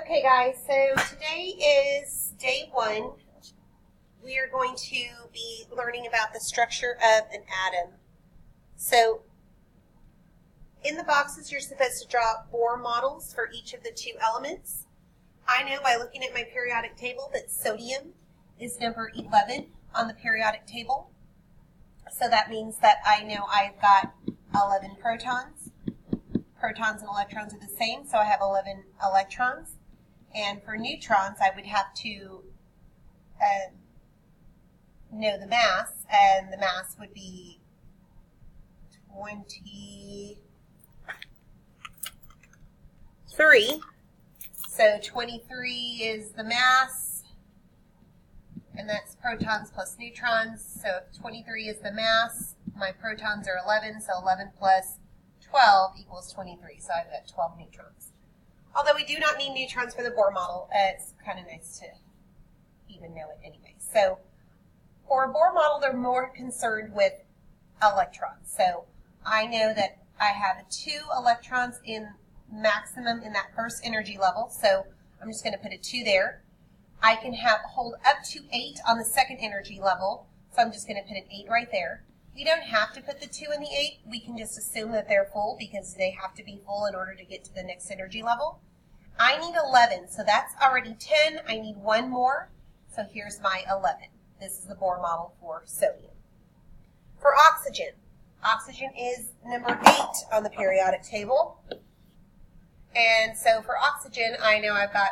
Okay guys, so today is day 1. We are going to be learning about the structure of an atom. So in the boxes you're supposed to draw Bohr models for each of the 2 elements. I know by looking at my periodic table that sodium is number 11 on the periodic table. So that means that I know I've got 11 protons. Protons and electrons are the same, so I have 11 electrons. And for neutrons, I would have to know the mass, and the mass would be 23. So 23 is the mass, and that's protons plus neutrons. So if 23 is the mass, my protons are 11, so 11 plus 12 equals 23. So I've got 12 neutrons. Although we do not need neutrons for the Bohr model, it's kind of nice to even know it anyway. So for a Bohr model, they're more concerned with electrons. So I know that I have 2 electrons in maximum in that first energy level. So I'm just going to put a 2 there. I can hold up to 8 on the second energy level. So I'm just going to put an 8 right there. We don't have to put the 2 in the 8. We can just assume that they're full because they have to be full in order to get to the next energy level. I need 11, so that's already 10. I need 1 more, so here's my 11. This is the Bohr model for sodium. For oxygen, oxygen is number 8 on the periodic table. And so for oxygen, I know I've got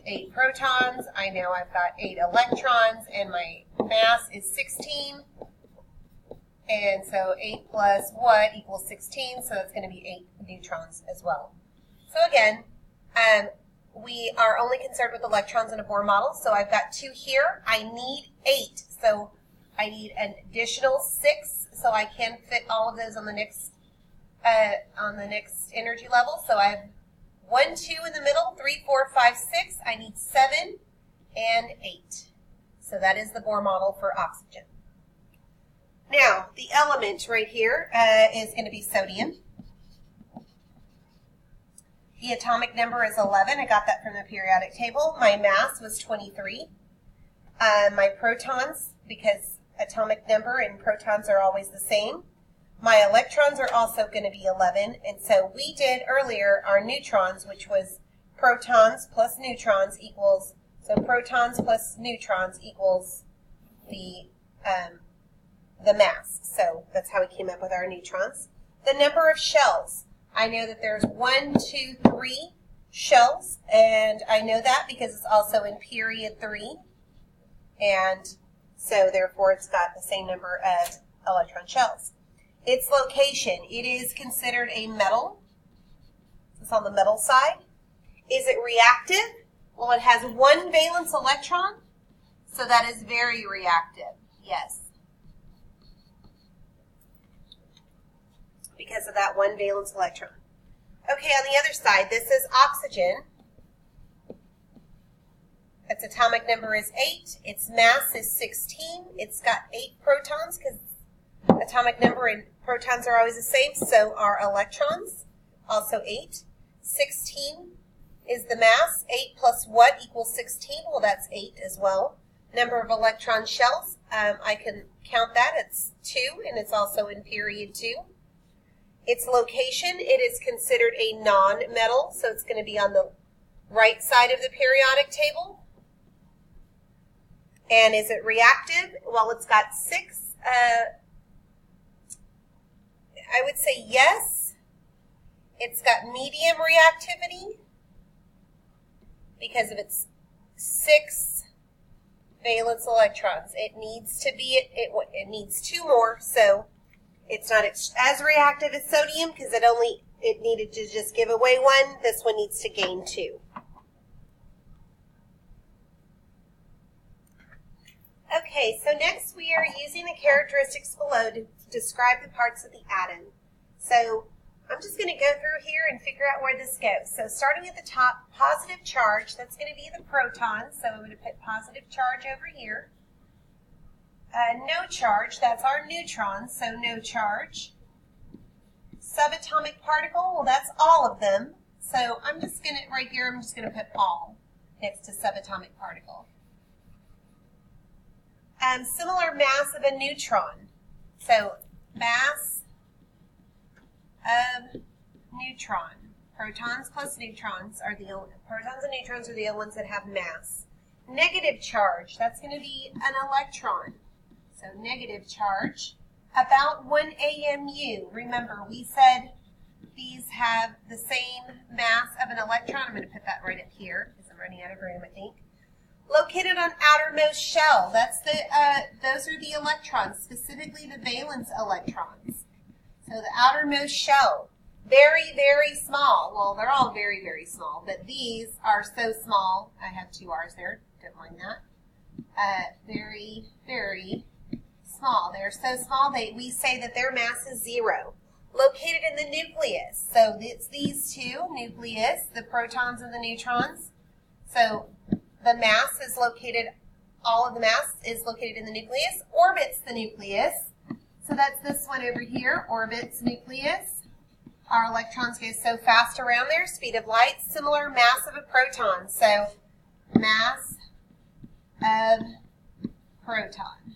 8 protons, I know I've got 8 electrons, and my mass is 16. And so 8 plus what equals 16, so that's going to be 8 neutrons as well. So again, we are only concerned with electrons in a Bohr model, so I've got 2 here. I need 8, so I need an additional 6, so I can fit all of those on the next energy level. So I have 1, 2 in the middle, 3, 4, 5, 6. I need 7 and 8. So that is the Bohr model for oxygen. Now, the element right here is going to be sodium. The atomic number is 11. I got that from the periodic table. My mass was 23. My protons, because atomic number and protons are always the same. My electrons are also going to be 11. And so we did earlier our neutrons, which was protons plus neutrons equals, so protons plus neutrons equals the mass. So that's how we came up with our neutrons. The number of shells. I know that there's 1, 2, 3 shells, and I know that because it's also in period 3. And so therefore it's got the same number of electron shells. Its location. It is considered a metal. It's on the metal side. Is it reactive? Well, it has 1 valence electron, so that is very reactive. Yes. Because of that 1 valence electron. Okay, on the other side, this is oxygen. Its atomic number is 8. Its mass is 16. It's got 8 protons because atomic number and protons are always the same, so are electrons. Also 8. 16 is the mass. 8 plus what equals 16? Well, that's 8 as well. Number of electron shells, I can count that. It's 2, and it's also in period 2. Its location, it is considered a non-metal, so it's going to be on the right side of the periodic table. And is it reactive? Well, it's got 6. I would say yes. It's got medium reactivity because of its 6 valence electrons. It needs to be, it needs 2 more, so it's not as reactive as sodium because it needed to just give away 1. This one needs to gain 2. Okay, so next we are using the characteristics below to describe the parts of the atom. So I'm just going to go through here and figure out where this goes. So starting at the top, positive charge, that's going to be the protons. So I'm going to put positive charge over here. No charge, that's our neutrons, so no charge. Subatomic particle, well, that's all of them. So I'm just going to, right here, I'm just going to put all next to subatomic particle. Similar mass of a neutron. So mass of neutron. Protons plus neutrons are the only, protons and neutrons are the only ones that have mass. Negative charge, that's going to be an electron. So negative charge, about 1 AMU. Remember, we said these have the same mass of an electron. I'm going to put that right up here because I'm running out of room, I think. Located on outermost shell. That's the those are the electrons, specifically the valence electrons. So the outermost shell, very, very small. Well, they're all very, very small, but these are so small. I have 2 R's there. Don't mind that. Very, very small. They're so small we say that their mass is 0. Located in the nucleus. So it's these two, nucleus, the protons and the neutrons. So the mass is located, all of the mass is located in the nucleus, orbits the nucleus. So that's this one over here, orbits nucleus. Our electrons go so fast around there, speed of light, similar mass of a proton. So mass of proton.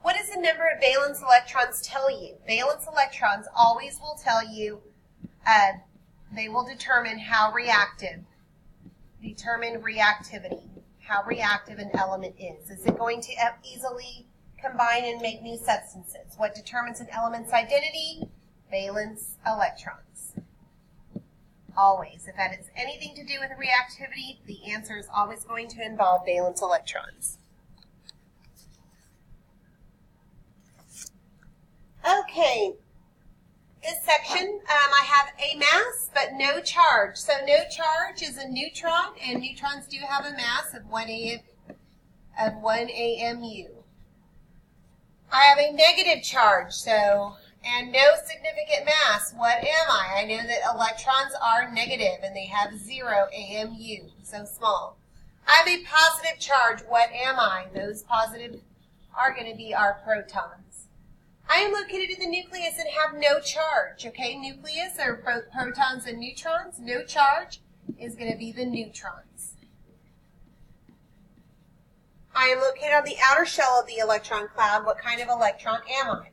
What does the number of valence electrons tell you? Valence electrons always will tell you, they will determine how reactive. Determine reactivity, how reactive an element is. Is it going to easily combine and make new substances? What determines an element's identity? Valence electrons. Always. If that has anything to do with reactivity, the answer is always going to involve valence electrons. Okay. This section, I have a mass, but no charge. So no charge is a neutron, and neutrons do have a mass of 1 AMU. I have a negative charge, and no significant mass. What am I? I know that electrons are negative, and they have 0 AMU, so small. I have a positive charge. What am I? Those positive are going to be our protons. I am located in the nucleus and have no charge, okay? Nucleus are protons and neutrons. No charge is going to be the neutrons. I am located on the outer shell of the electron cloud. What kind of electron am I?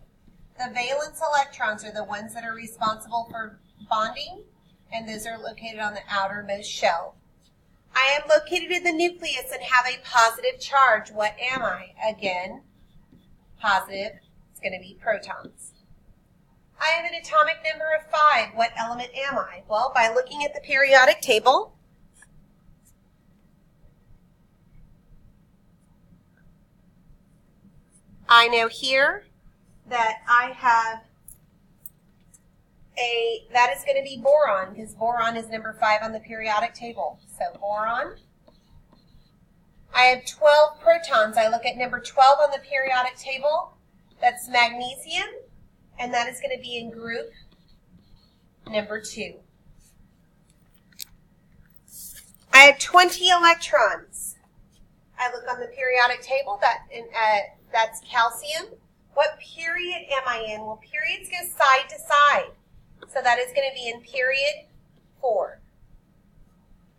The valence electrons are the ones that are responsible for bonding, and those are located on the outermost shell. I am located in the nucleus and have a positive charge. What am I? Again, positive. It's going to be protons. I have an atomic number of 5. What element am I? Well, by looking at the periodic table, I know here that I have that is going to be boron, because boron is number 5 on the periodic table. So boron. I have 12 protons. I look at number 12 on the periodic table. That's magnesium, and that is going to be in group number 2. I have 20 electrons. I look on the periodic table, that's calcium. What period am I in? Well, periods go side to side, so that is going to be in period 4.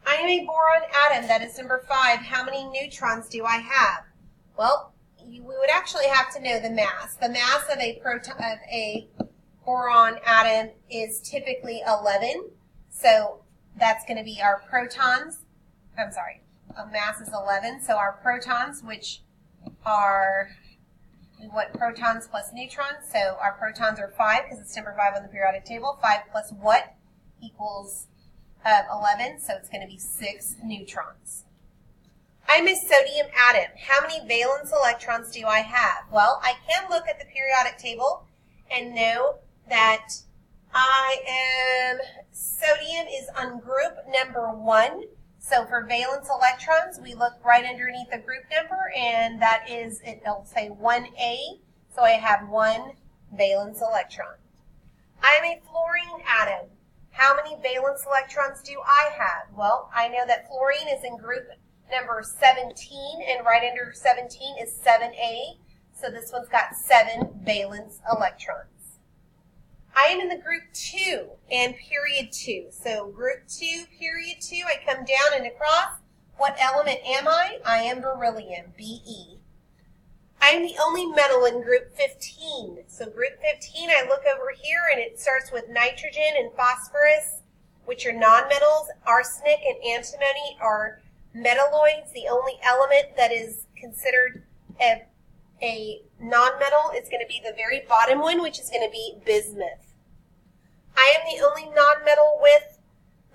I am a boron atom, that is number 5. How many neutrons do I have? Well, we would actually have to know the mass. The mass of a boron atom is typically 11. So that's going to be our protons. I'm sorry, mass is 11. So our protons, which are, we want protons plus neutrons. So our protons are 5 because it's number 5 on the periodic table. 5 plus what equals 11. So it's going to be 6 neutrons. I'm a sodium atom. How many valence electrons do I have? Well, I can look at the periodic table and know that sodium is on group number 1. So for valence electrons, we look right underneath the group number, and that is, it'll say 1A. So I have 1 valence electron. I'm a fluorine atom. How many valence electrons do I have? Well, I know that fluorine is in group number 17, and right under 17 is 7A, so this one's got 7 valence electrons. I am in the group 2 and period 2. So group 2, period 2, I come down and across. What element am I? I am beryllium, Be. I am the only metal in group 15. So group 15, I look over here and it starts with nitrogen and phosphorus, which are nonmetals. Arsenic and antimony are metalloids. The only element that is considered a nonmetal is going to be the very bottom one, which is going to be bismuth. I am the only nonmetal with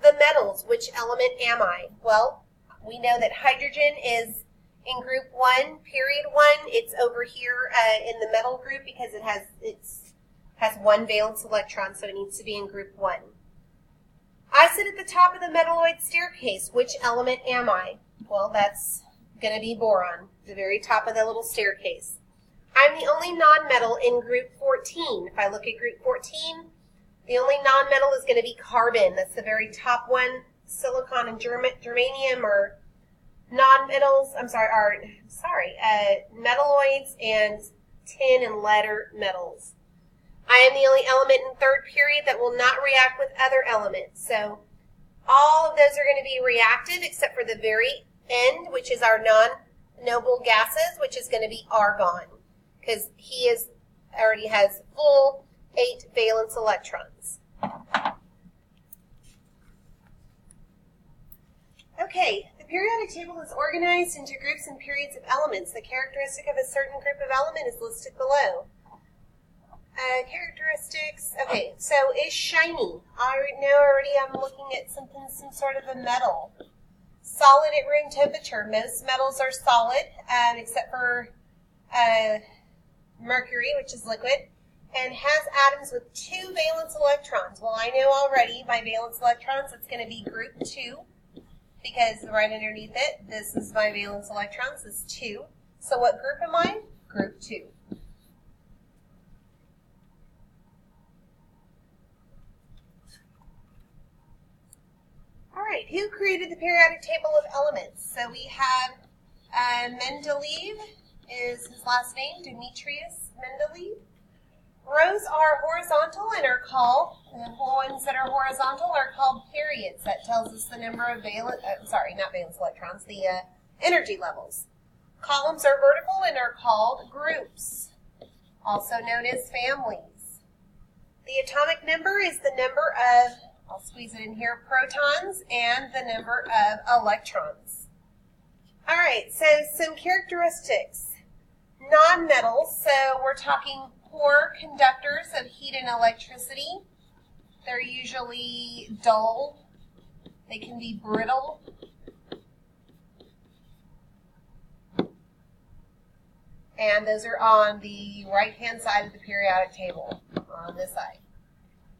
the metals. Which element am I? Well, we know that hydrogen is in group 1, period 1. It's over here in the metal group because it has one valence electron, so it needs to be in group 1. I sit at the top of the metalloid staircase. Which element am I? Well, that's going to be boron, the very top of the little staircase. I'm the only nonmetal in group 14. If I look at group 14, the only nonmetal is going to be carbon. That's the very top one. Silicon and germanium are nonmetals. Metalloids, and tin and lead are metals. I am the only element in third period that will not react with other elements. So all of those are going to be reactive except for the very end, which is our non-noble gases, which is going to be argon, because he already has full 8 valence electrons. Okay, the periodic table is organized into groups and periods of elements. The characteristic of a certain group of element is listed below. Characteristics, okay, so is shiny. I know already I'm looking at some sort of a metal. Solid at room temperature. Most metals are solid, except for mercury, which is liquid, and has atoms with 2 valence electrons. Well, I know already my valence electrons, it's going to be group 2, because right underneath it, this is my valence electrons, is 2. So what group am I? Group 2. All right, who created the periodic table of elements? So we have Mendeleev is his last name, Demetrius Mendeleev. Rows are horizontal and are called, the ones that are horizontal are called periods. That tells us the number of electrons, the energy levels. Columns are vertical and are called groups, also known as families. The atomic number is the number of, I'll squeeze it in here, protons and the number of electrons. All right, so some characteristics. Non-metals, so we're talking poor conductors of heat and electricity. They're usually dull. They can be brittle. And those are on the right-hand side of the periodic table, on this side.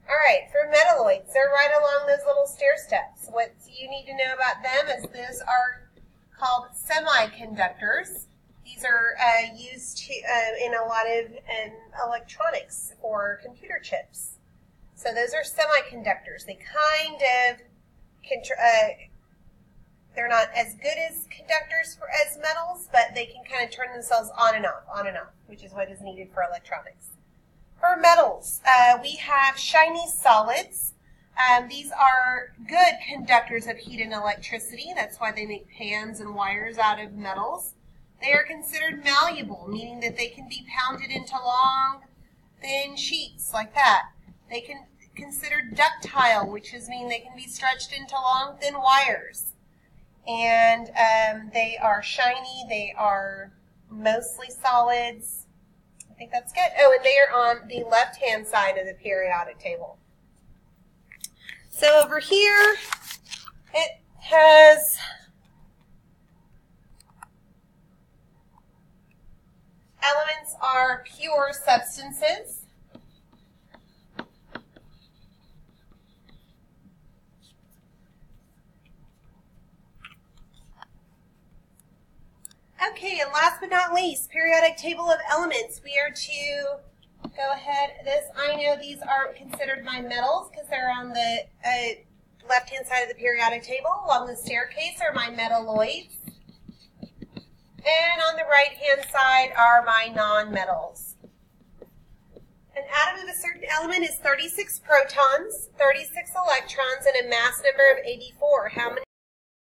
All right, for metalloids, they're right along those little stair steps. What you need to know about them is those are called semiconductors. These are used in a lot of electronics or computer chips. So those are semiconductors. They kind of, they're not as good as conductors as metals, but they can kind of turn themselves on and off, which is what is needed for electronics. For metals, we have shiny solids. These are good conductors of heat and electricity. That's why they make pans and wires out of metals. They are considered malleable, meaning that they can be pounded into long, thin sheets like that. They can considered ductile, which is mean they can be stretched into long, thin wires. And they are shiny. They are mostly solids. I think that's good. Oh, and they are on the left-hand side of the periodic table. So over here, it has elements are pure substances. Okay, and last but not least, periodic table of elements. We are to go ahead. I know these aren't considered my metals because they're on the left-hand side of the periodic table. Along the staircase are my metalloids. And on the right-hand side are my non-metals. An atom of a certain element is 36 protons, 36 electrons, and a mass number of 84. How many